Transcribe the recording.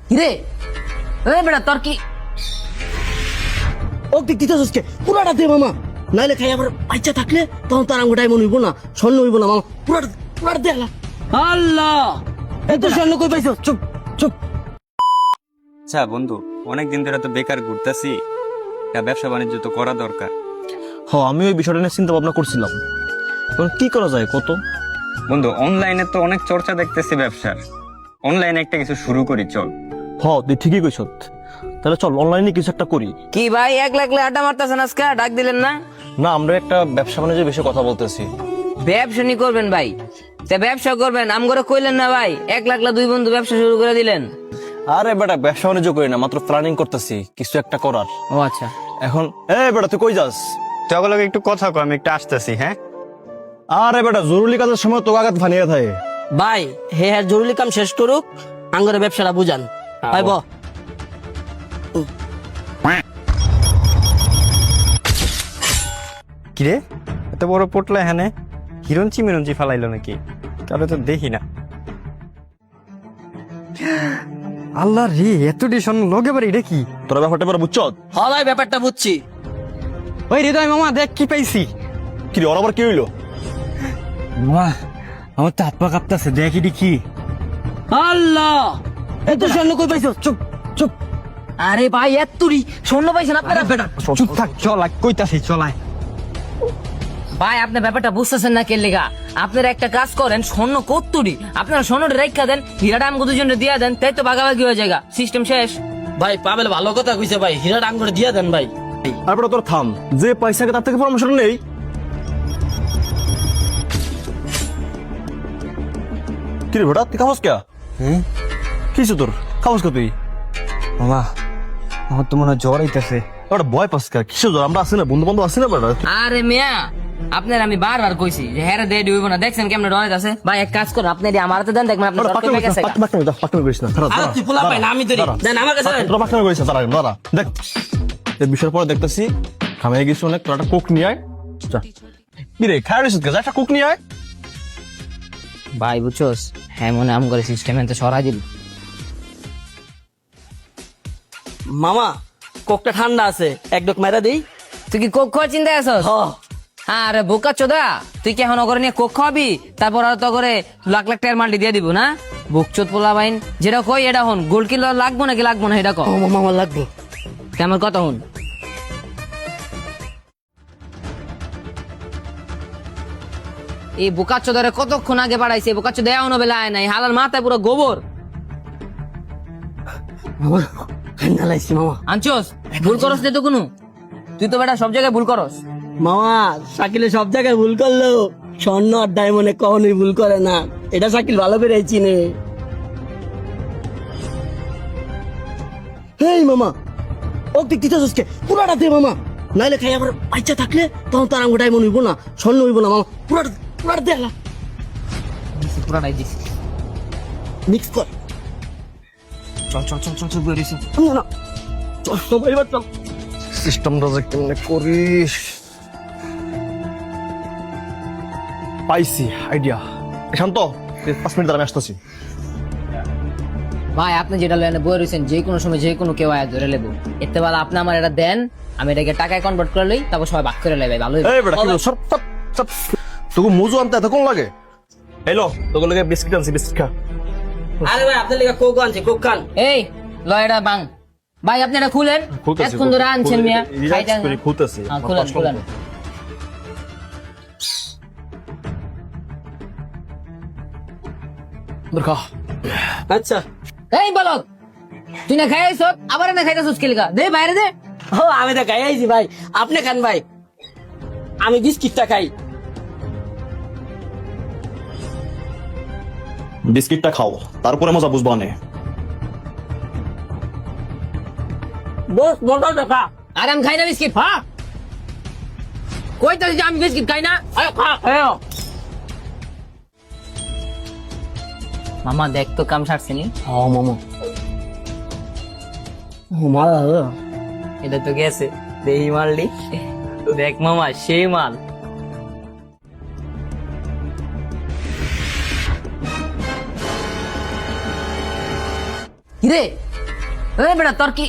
কিরে বেটা তোর কি ও দিক দিতেছকে পুরাটা দে মামা, নাইলে খাই আবার বাচ্চা থাকলে তখন তার আঙ্গুর ডায়মন্ড হইব না, স্বর্ণ হইব না মামা, পুরাটা দে। আল্লাহ এত স্বর্ণ কই পাইছো? চুপ চুপ। আচ্ছা বন্ধু, অনেকদিন ধরে তো বেকার ঘুরতেছি, একটা ব্যবসা বাণিজ্য তো করা দরকার। আমি ওই বিষয়টা নিয়ে চিন্তা ভাবনা করছিলাম, এখন কি করা যায় কত? বন্ধু, অনলাইনে তো অনেক চর্চা দেখতেছি ব্যবসার, অনলাইনে একটা কিছু শুরু করি চল। তুই ঠিকই কইছ, তাহলে চল অনলাইনে কিছু একটা করি। কি ভাই এক লাখ আড্ডা মারতেছেন আজকে, ডাক দিলেন না? না, আমরা একটা ব্যবসা বাণিজ্যের বিষয়ে কথা বলতেছি। ব্যবসা নি করবেন ভাই? তা ব্যবসা করবেন আম করে কইলেন না ভাই, 1 লাখ দুই বন্ধু ব্যবসা শুরু করে দিলেন। আরে বেটা, ব্যবসা বাণিজ্য করি না, মাত্র প্ল্যানিং করতেছি কিছু একটা করার। ও আচ্ছা, এখন বেটা তুই কই যাস? তুই একটু কথা কো, আমি একটু আসতেছি। হ্যাঁ আরে বেটা, জরুরি কাজের সময় তো আঘাত ভানিয়ে থাকে। ভাই হ্যাঁ জরুরি কাম শেষ করুক, আঙ্গুরের ব্যবসাটা বুঝান। ভাই ব কিরে, এত বড় পোটলা এখানে হিরঞ্চি মিরঞ্চি ফালাইলো নাকি? তাহলে তো দেখি না। আল্লাহ রে, এত ডিশন লগে বাড়ি এটা কি? তোরা ব্যাপারটা এবার বুঝছ? হ্যাঁ ভাই ব্যাপারটা বুঝছি। ওই হৃদয় মামা, দেখ কি পাইছি। কি রে, ওর আবার কি হইলো? মামা, আমার তো হাত পা কাঁপতেছে, দেখ এটি কি? আল্লাহ এত স্বর্ণ কই পাইছো? চুপ চুপ। আরে ভাই এত্তুরি স্বর্ণ পাইছেন আপনারা? বেটা চুপ থাক, চল কইতাছি চলাই। ভাই আপনি ব্যাপারটা বুঝতেছেন না কেলিগা? আপনারা একটা কাজ করেন, স্বর্ণ কত্তুরি আপনারা স্বর্ণটা রেখা দেন, হীরাটা আমাকে দুজনে দিয়া দেন, তাই তো ভাগাভাগি হয়ে যায়, সিস্টেম শেষ। ভাই পাবেল ভালো কথা কইছে ভাই, হীরাটা আঙ্গুরে দিয়ে দেন ভাই। আর বেটা তোর থাম, যে পয়সাকে তার থেকে পরামর্শ নেই। কি রে বেটা, তুই খাবস কে? কিছু তোর খাবস কে তুই? মামা, আমার তো মনে হয় জ্বর আইতাছে। ওটা ভয় পাস কে? কিসের জ্বর? আমরা আছি না, বন্ধু বান্ধব আছি না বেটা। আরে মিয়া, আপনার আমি বারবার কইছি যে হ্যাঁ দে দিব না, দেখছেন কেমনে ডরাই আছে। ভাই এক কাজ করুন, আপনি এটি আমার হাতে দেন, দেখবেন আপনার শর্ট পেয়ে গেছে। পাকনা করিস না। আর তুই পোলা পাই না, আমি ধরি দেন আমার কাছে দেন। তোরা পাকনা করিস না, দাঁড়া দেখ এই বিষয়ের পরে দেখতেছি খামাই গেছি অনেক, তোরা একটা কোক নিয়ে আয়। যা কি রে, খাই রইছিস কে? যা একটা কোক নিয়ে আয়। ভাই বুঝছস, হ্যাঁ মনে আম করে সিস্টেম এতে সরাই দিল। মামা কোকটা ঠান্ডা আছে, এক ডক মেরা দেই। তুই কি কোক খাওয়ার চিন্তায় আছস? হ আরে বোকা চোদা, তুই কি এখন ওগরে নিয়ে কোক খাওয়াবি, তারপর আর তো করে লাখ টাকার মাল্টি দিয়ে দিব না? বুকচোদ পোলা বাইন, যেটা কই এটা হন, গোল কিলো লাগবো নাকি লাগবো না এটা কো। ও মামা আমার লাগবে। আমার কথা হন, এই বোকা চোদারে কতক্ষণ আগে বাড়াইছে, বোকা চোদা এখনো বেলা আয় নাই, হালার মাথায় পুরো গোবর। মামা ঠান্ডা লাগছে মামা। আনছস ভুল করস না তো কোনো, তুই তো বেটা সব জায়গায় ভুল করস। মামা শাকিলে সব জায়গায় ভুল করলো, স্বর্ণ আর ডায়মন্ডে কখনোই ভুল করে না, এটা শাকিল ভালো করে চিনে। হেই মামা, ও দিক দিতেছকে পুরাটা দে মামা, নাইলে খাই আবার বাচ্চা থাকলে তখন তার আঙ্গুর ডায়মন্ড হইব না, স্বর্ণ হইব না মামা, পুরাটা দে। পুরাটাই দিছি। মিক্স কর। চল চল চল চল চল বেরিয়েছি। না চল সবাই এবার চল। সিস্টেমটা যে কেমনে করিস? পাইছি আইডিয়া। শান্ত, 5 মিনিট দাঁড়া, আমি আসতেছি। ভাই আপনি যেটা লেনে বই রয়েছেন, যে কোনো সময় যে কোনো কেউ আয়া ধরে লেবো, এতে বেলা আপনি আমার এটা দেন, আমি এটাকে টাকায় কনভার্ট করে লই, তারপর সবাই ভাগ করে লাই। ভাই ভালো এই বেটা, কি সব সব সব তোকে মুজু আনতে এতক্ষণ লাগে? হ্যালো, তোকে লাগে বিস্কিট আনছি, বিস্কিট খা। আরে ভাই আপনার লেগে কোক আনছে, কোক খান। এই লয় এটা বাং। ভাই আপনি এটা খুলেন, এতক্ষণ ধরে আনছেন মিয়া। খাইতে খুলতেছি। হ্যাঁ, খুলেন। খা। আচ্ছা এই বলক, তুই না খাইছ আবার না খাইতেছিস কেলিকা? দে বাইরে দে। ও আমি তো খাই আইছি ভাই, আপনি খান ভাই, আমি বিস্কিটটা খাই। বিস্কিটটা খাও, তারপরে মজা বুঝবা নে। বস মোটাটা খা। আর আমি খাই না বিস্কিট। হ্যাঁ কইতাছি যে আমি বিস্কিট খাই না। আরে খা খাও। মামা দেখ তো কাম সারছিনি। ও মামা, ও মালা এটা তো গেছে, দেই মারলি। দেখ মামা সেই মাল। কিরে এই বেটা তোর কি